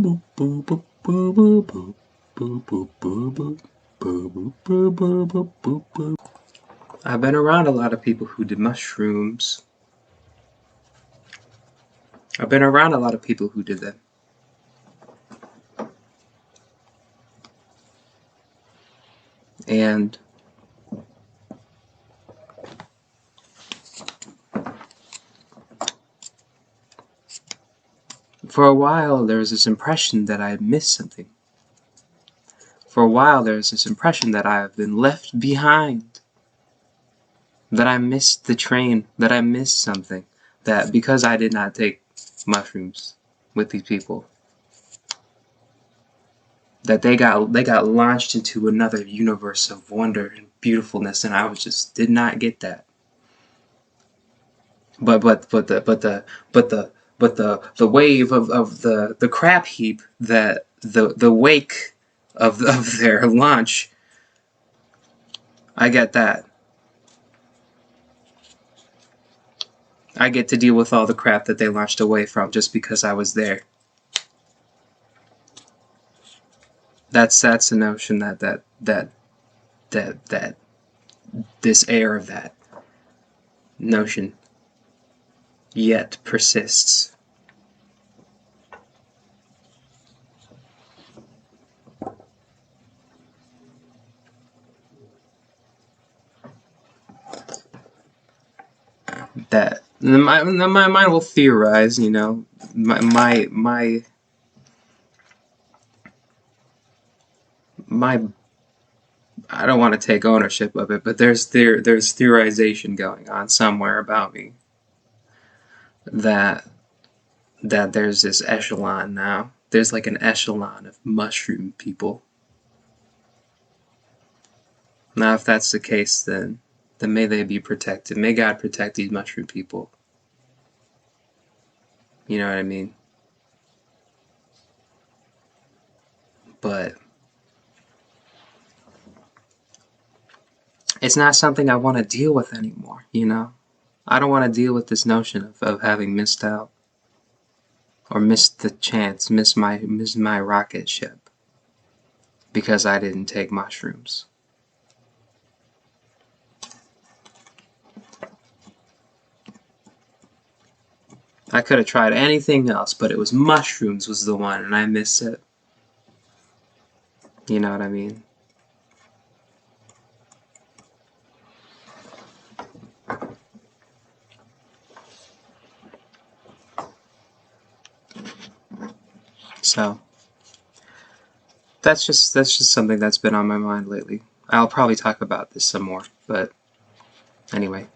I've been around a lot of people who did mushrooms. I've been around a lot of people who did that. And for a while, there was this impression that I had missed something. For a while, there was this impression that I have been left behind. That I missed the train. That I missed something. That because I did not take mushrooms with these people, that they got launched into another universe of wonder and beautifulness, and I was just did not get that. But the wave of the crap heap, that the wake of their launch, I get that. I get to deal with all the crap that they launched away from just because I was there. That's the notion that this air of that notion yet persists. That my mind will theorize, you know. My I don't want to take ownership of it, but there's theorization going on somewhere about me that there's this echelon now. There's like an echelon of mushroom people. Now, if that's the case, then may they be protected. May God protect these mushroom people. You know what I mean? But it's not something I want to deal with anymore, you know? I don't want to deal with this notion of having missed out. Or missed the chance, missed my rocket ship. Because I didn't take mushrooms. I could have tried anything else, but it was mushrooms was the one, and I missed it. You know what I mean? So that's just something that's been on my mind lately. I'll probably talk about this some more, but anyway.